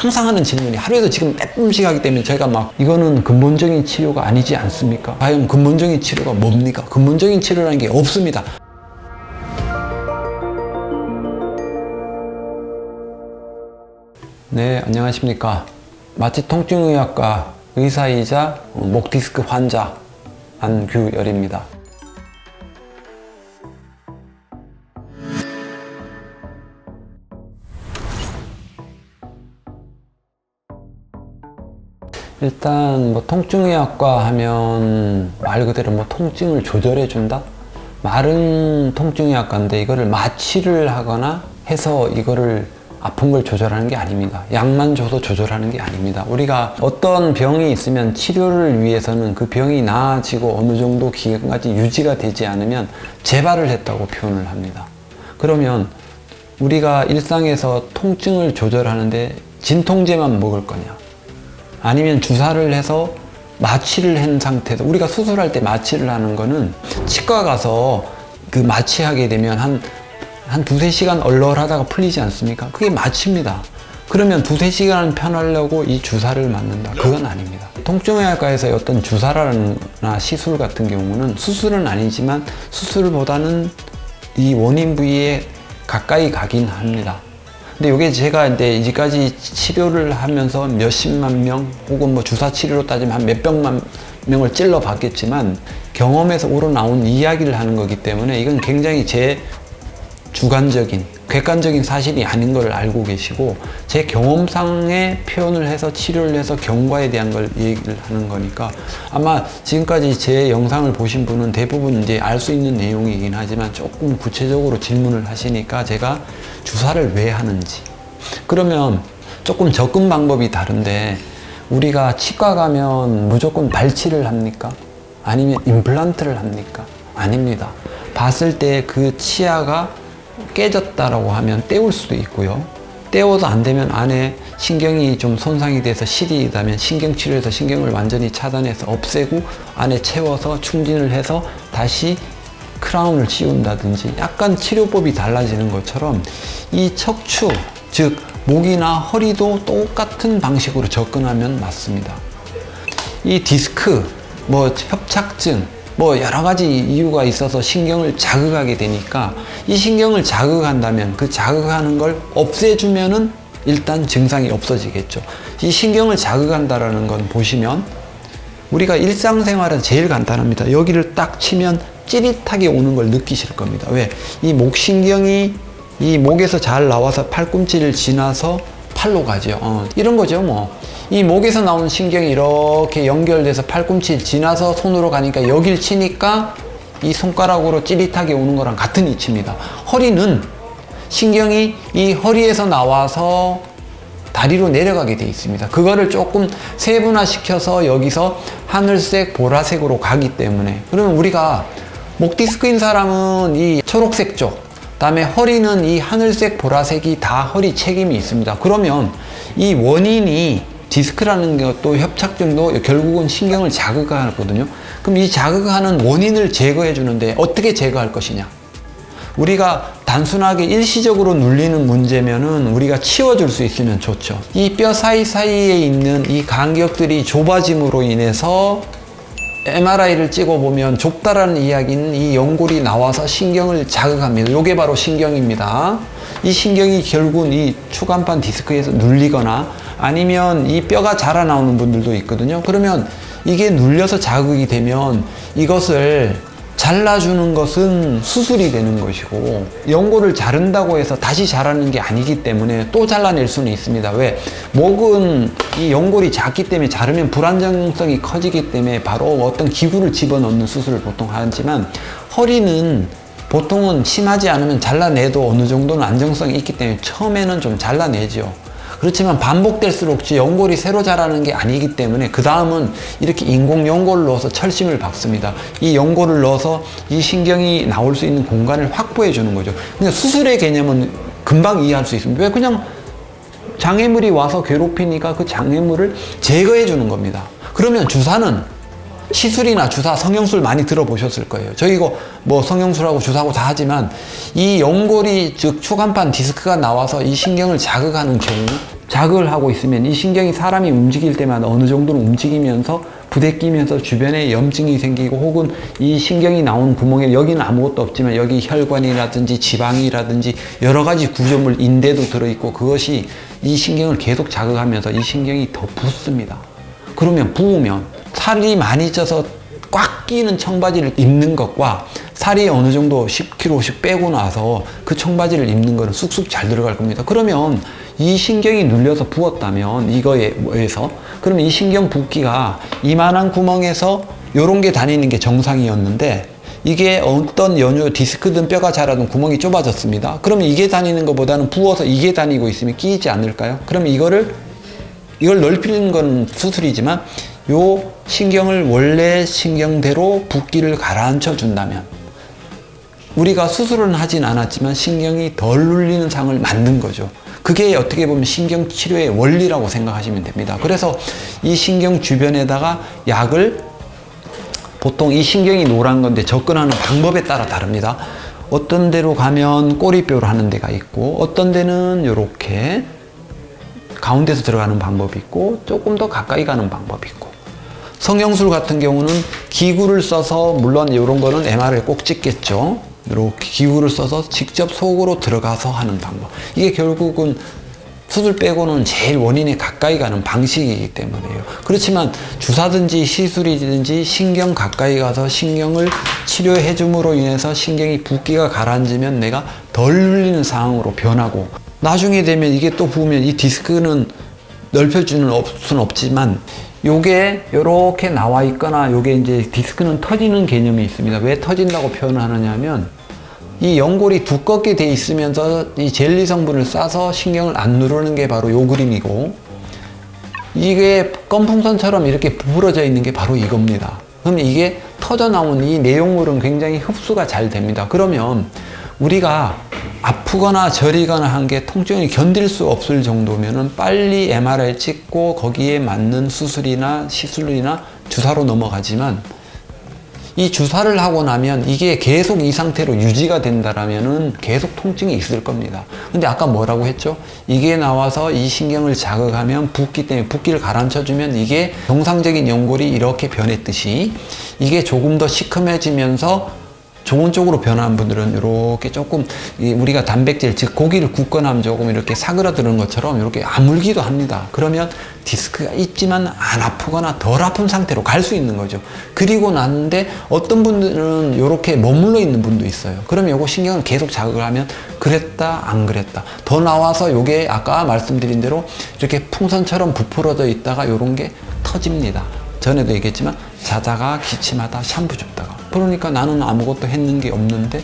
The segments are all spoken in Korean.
항상 하는 질문이 하루에도 지금 몇 분씩 하기 때문에 제가 막 이거는 근본적인 치료가 아니지 않습니까? 과연 근본적인 치료가 뭡니까? 근본적인 치료라는 게 없습니다. 네, 안녕하십니까. 마취통증의학과 의사이자 목 디스크 환자 안규열입니다. 일단 뭐 통증의학과 하면 말 그대로 뭐 통증을 조절해 준다? 말은 통증의학과인데 이거를 마취를 하거나 해서 이거를 아픈 걸 조절하는 게 아닙니다. 약만 줘서 조절하는 게 아닙니다. 우리가 어떤 병이 있으면 치료를 위해서는 그 병이 나아지고 어느 정도 기간까지 유지가 되지 않으면 재발을 했다고 표현을 합니다. 그러면 우리가 일상에서 통증을 조절하는데 진통제만 먹을 거냐? 아니면 주사를 해서 마취를 한 상태에서, 우리가 수술할 때 마취를 하는 거는 치과 가서 그 마취하게 되면 한 두세 시간 얼얼하다가 풀리지 않습니까? 그게 마취입니다. 그러면 두세 시간을 편하려고 이 주사를 맞는다? 그건 아닙니다. 통증의학과에서 어떤 주사라나 시술 같은 경우는 수술은 아니지만 수술보다는 이 원인 부위에 가까이 가긴 합니다. 근데 이게 제가 이제까지 치료를 하면서 몇십만 명 혹은 뭐 주사 치료로 따지면 한 몇백만 명을 찔러 봤겠지만 경험에서 우러나온 이야기를 하는 거기 때문에 이건 굉장히 제 주관적인 객관적인 사실이 아닌 걸 알고 계시고, 제 경험상의 표현을 해서 치료를 해서 경과에 대한 걸 얘기를 하는 거니까 아마 지금까지 제 영상을 보신 분은 대부분 이제 알 수 있는 내용이긴 하지만 조금 구체적으로 질문을 하시니까 제가 주사를 왜 하는지, 그러면 조금 접근 방법이 다른데, 우리가 치과 가면 무조건 발치를 합니까? 아니면 임플란트를 합니까? 아닙니다. 봤을 때 그 치아가 깨졌다라고 하면 떼울 수도 있고요. 떼워도 안 되면 안에 신경이 좀 손상이 돼서 실이 있다면 신경치료해서 신경을 완전히 차단해서 없애고 안에 채워서 충진을 해서 다시 크라운을 씌운다든지, 약간 치료법이 달라지는 것처럼 이 척추, 즉 목이나 허리도 똑같은 방식으로 접근하면 맞습니다. 이 디스크, 뭐 협착증, 뭐 여러 가지 이유가 있어서 신경을 자극하게 되니까 이 신경을 자극한다면 그 자극하는 걸 없애주면은 일단 증상이 없어지겠죠. 이 신경을 자극한다라는 건 보시면 우리가 일상생활은 제일 간단합니다. 여기를 딱 치면 찌릿하게 오는 걸 느끼실 겁니다. 왜? 이 목신경이 이 목에서 잘 나와서 팔꿈치를 지나서 팔로 가죠. 이런 거죠. 뭐 이 목에서 나오는 신경이 이렇게 연결돼서 팔꿈치를 지나서 손으로 가니까 여길 치니까 이 손가락으로 찌릿하게 오는 거랑 같은 이치입니다. 허리는 신경이 이 허리에서 나와서 다리로 내려가게 돼 있습니다. 그거를 조금 세분화시켜서 여기서 하늘색, 보라색으로 가기 때문에, 그러면 우리가 목 디스크인 사람은 이 초록색 쪽, 다음에 허리는 이 하늘색, 보라색이 다 허리 책임이 있습니다. 그러면 이 원인이 디스크라는 것도 협착증도 결국은 신경을 자극하거든요. 그럼 이 자극하는 원인을 제거해 주는데 어떻게 제거할 것이냐? 우리가 단순하게 일시적으로 눌리는 문제면은 우리가 치워줄 수 있으면 좋죠. 이 뼈 사이사이에 있는 이 간격들이 좁아짐으로 인해서 MRI를 찍어보면 좁다라는 이야기는 이 연골이 나와서 신경을 자극합니다. 이게 바로 신경입니다. 이 신경이 결국은 이 추간판 디스크에서 눌리거나 아니면 이 뼈가 자라나오는 분들도 있거든요. 그러면 이게 눌려서 자극이 되면 이것을 잘라주는 것은 수술이 되는 것이고, 연골을 자른다고 해서 다시 자라는 게 아니기 때문에 또 잘라낼 수는 있습니다. 왜? 목은 이 연골이 작기 때문에 자르면 불안정성이 커지기 때문에 바로 어떤 기구를 집어넣는 수술을 보통 하지만, 허리는 보통은 심하지 않으면 잘라내도 어느 정도는 안정성이 있기 때문에 처음에는 좀 잘라내죠. 그렇지만 반복될수록 연골이 새로 자라는 게 아니기 때문에 그 다음은 이렇게 인공 연골을 넣어서 철심을 박습니다. 이 연골을 넣어서 이 신경이 나올 수 있는 공간을 확보해 주는 거죠. 근데 수술의 개념은 금방 이해할 수 있습니다. 왜? 그냥 장애물이 와서 괴롭히니까 그 장애물을 제거해 주는 겁니다. 그러면 주사는 시술이나 주사, 성형술 많이 들어보셨을 거예요. 저희 이거 뭐 성형술하고 주사하고 다 하지만 이 연골이, 즉 추간판 디스크가 나와서 이 신경을 자극하는 경우, 자극을 하고 있으면 이 신경이 사람이 움직일 때마다 어느 정도는 움직이면서 부대끼면서 주변에 염증이 생기고 혹은 이 신경이 나온 구멍에 여기는 아무것도 없지만 여기 혈관이라든지 지방이라든지 여러 가지 구조물 인대도 들어있고 그것이 이 신경을 계속 자극하면서 이 신경이 더 붓습니다. 그러면 부으면 살이 많이 쪄서 꽉 끼는 청바지를 입는 것과 살이 어느 정도 10kg씩 빼고 나서 그 청바지를 입는 거는 쑥쑥 잘 들어갈 겁니다. 그러면 이 신경이 눌려서 부었다면 이거에 의해서 그러면 이 신경 붓기가 이만한 구멍에서 요런 게 다니는 게 정상이었는데 이게 어떤 연유 디스크든 뼈가 자라든 구멍이 좁아졌습니다. 그러면 이게 다니는 것보다는 부어서 이게 다니고 있으면 끼이지 않을까요? 그러면 이걸 넓히는 건 수술이지만 요 신경을 원래 신경대로 붓기를 가라앉혀 준다면 우리가 수술은 하진 않았지만 신경이 덜 눌리는 상을 만든 거죠. 그게 어떻게 보면 신경치료의 원리라고 생각하시면 됩니다. 그래서 이 신경 주변에다가 약을 보통 이 신경이 노란 건데 접근하는 방법에 따라 다릅니다. 어떤 데로 가면 꼬리뼈로 하는 데가 있고 어떤 데는 이렇게 가운데서 들어가는 방법이 있고 조금 더 가까이 가는 방법이 있고 성형술 같은 경우는 기구를 써서 물론 이런 거는 MR에 꼭 찍겠죠. 이렇게 기구를 써서 직접 속으로 들어가서 하는 방법. 이게 결국은 수술 빼고는 제일 원인에 가까이 가는 방식이기 때문에요. 그렇지만 주사든지 시술이든지 신경 가까이 가서 신경을 치료해 줌으로 인해서 신경이 붓기가 가라앉으면 내가 덜 눌리는 상황으로 변하고 나중에 되면 이게 또 부으면 이 디스크는 넓혀주는 수는 없지만 요게 요렇게 나와 있거나 요게 이제 디스크는 터지는 개념이 있습니다. 왜 터진다고 표현하느냐 하면 이 연골이 두껍게 돼 있으면서 이 젤리 성분을 싸서 신경을 안 누르는 게 바로 요 그림이고 이게 껌풍선처럼 이렇게 부풀어져 있는 게 바로 이겁니다. 그럼 이게 터져 나온 이 내용물은 굉장히 흡수가 잘 됩니다. 그러면 우리가 아프거나 저리거나 한 게 통증이 견딜 수 없을 정도면은 빨리 MRI 찍고 거기에 맞는 수술이나 시술이나 주사로 넘어가지만 이 주사를 하고 나면 이게 계속 이 상태로 유지가 된다라면은 계속 통증이 있을 겁니다. 근데 아까 뭐라고 했죠? 이게 나와서 이 신경을 자극하면 붓기 때문에 붓기를 가라앉혀주면 이게 정상적인 연골이 이렇게 변했듯이 이게 조금 더 시커매지면서 좋은 쪽으로 변하는 분들은 이렇게 조금 우리가 단백질 즉 고기를 굽거나 하면 조금 이렇게 사그라드는 것처럼 이렇게 아물기도 합니다. 그러면 디스크가 있지만 안 아프거나 덜 아픈 상태로 갈 수 있는 거죠. 그리고 났는데 어떤 분들은 이렇게 머물러 있는 분도 있어요. 그러면 요거 신경을 계속 자극을 하면 그랬다 안 그랬다 더 나와서 요게 아까 말씀드린 대로 이렇게 풍선처럼 부풀어져 있다가 요런 게 터집니다. 전에도 얘기했지만 자다가 기침하다 샴푸 줍다가 그러니까 나는 아무것도 했는 게 없는데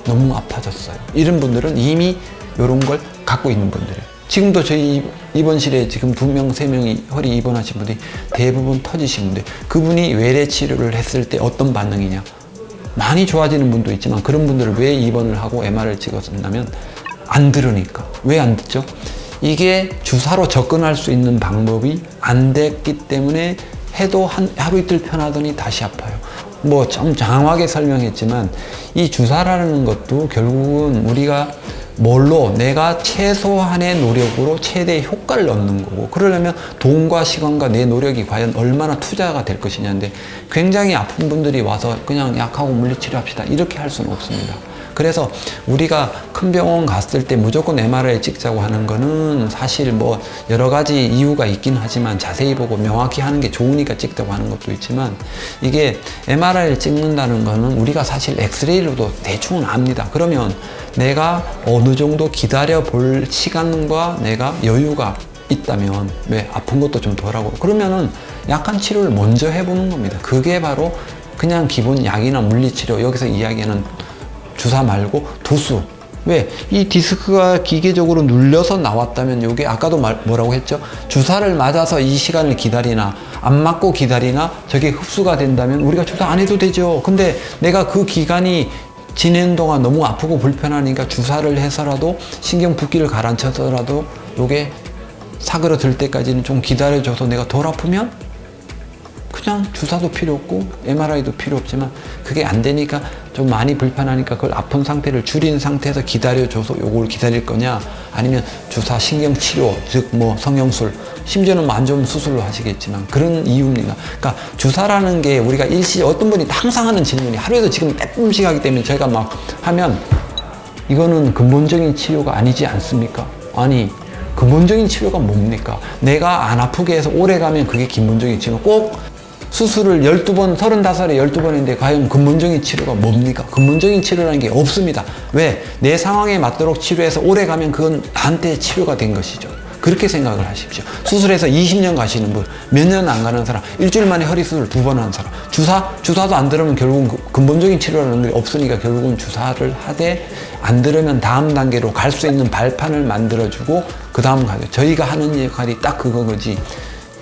너무 아파졌어요. 이런 분들은 이미 이런 걸 갖고 있는 분들이에요. 지금도 저희 입원실에 지금 2명, 3명이 허리 입원하신 분들이 대부분 터지신 분들 그분이 외래 치료를 했을 때 어떤 반응이냐 많이 좋아지는 분도 있지만 그런 분들을 왜 입원을 하고 MR을 찍었냐면 안 들으니까. 왜 안 듣죠? 이게 주사로 접근할 수 있는 방법이 안 됐기 때문에 해도 하루 이틀 편하더니 다시 아파요. 뭐 좀 장황하게 설명했지만 이 주사라는 것도 결국은 우리가 뭘로 내가 최소한의 노력으로 최대의 효과를 얻는 거고 그러려면 돈과 시간과 내 노력이 과연 얼마나 투자가 될 것이냐인데 굉장히 아픈 분들이 와서 그냥 약하고 물리치료 합시다 이렇게 할 수는 없습니다. 그래서 우리가 큰 병원 갔을 때 무조건 MRI 찍자고 하는 거는 사실 뭐 여러 가지 이유가 있긴 하지만 자세히 보고 명확히 하는 게 좋으니까 찍자고 하는 것도 있지만 이게 MRI를 찍는다는 거는 우리가 사실 엑스레이로도 대충은 압니다. 그러면 내가 어느 정도 기다려 볼 시간과 내가 여유가 있다면 왜 아픈 것도 좀 덜하고 그러면은 약한 치료를 먼저 해보는 겁니다. 그게 바로 그냥 기본 약이나 물리치료 여기서 이야기하는 주사 말고 도수. 왜? 이 디스크가 기계적으로 눌려서 나왔다면 이게 아까도 뭐라고 했죠? 주사를 맞아서 이 시간을 기다리나 안 맞고 기다리나 저게 흡수가 된다면 우리가 주사 안 해도 되죠. 근데 내가 그 기간이 지내는 동안 너무 아프고 불편하니까 주사를 해서라도 신경 붓기를 가라앉혀서라도 이게 사그러들 때까지는 좀 기다려줘서 내가 덜 아프면 그냥 주사도 필요 없고 MRI도 필요 없지만 그게 안 되니까 좀 많이 불편하니까 그걸 아픈 상태를 줄인 상태에서 기다려줘서 요걸 기다릴 거냐, 아니면 주사 신경치료, 즉 뭐 성형술, 심지어는 안 좋으면 수술로 하시겠지만 그런 이유입니다. 그러니까 주사라는 게 우리가 어떤 분이 항상 하는 질문이, 하루에도 지금 몇 분씩 하기 때문에 제가 막 하면 이거는 근본적인 치료가 아니지 않습니까? 아니, 근본적인 치료가 뭡니까? 내가 안 아프게 해서 오래 가면 그게 근본적인 치료. 꼭 수술을 12번, 35살에 12번인데 과연 근본적인 치료가 뭡니까? 근본적인 치료라는 게 없습니다. 왜? 내 상황에 맞도록 치료해서 오래 가면 그건 나한테 치료가 된 것이죠. 그렇게 생각을 하십시오. 수술해서 20년 가시는 분, 몇 년 안 가는 사람, 일주일 만에 허리 수술 2번 하는 사람, 주사도 안 들으면 결국은 근본적인 치료라는 게 없으니까 결국은 주사를 하되, 안 들으면 다음 단계로 갈 수 있는 발판을 만들어주고 그 다음 가죠. 저희가 하는 역할이 딱 그거지.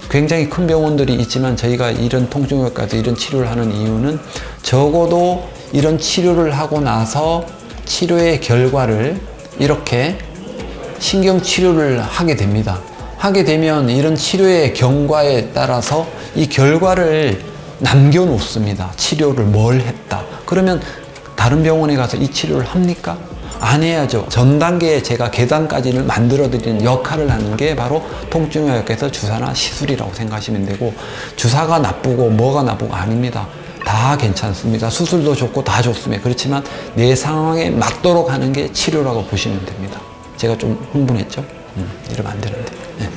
굉장히 큰 병원들이 있지만 저희가 이런 통증외과에서 이런 치료를 하는 이유는 적어도 이런 치료를 하고 나서 치료의 결과를 이렇게 신경치료를 하게 됩니다. 하게 되면 이런 치료의 경과에 따라서 이 결과를 남겨놓습니다. 치료를 뭘 했다. 그러면 다른 병원에 가서 이 치료를 합니까? 안 해야죠. 전 단계에 제가 계단까지를 만들어드리는 역할을 하는 게 바로 통증의학에서 주사나 시술이라고 생각하시면 되고, 주사가 나쁘고 뭐가 나쁘고 아닙니다. 다 괜찮습니다. 수술도 좋고 다 좋습니다. 그렇지만 내 상황에 맞도록 하는 게 치료라고 보시면 됩니다. 제가 좀 흥분했죠? 이러면 안 되는데. 네.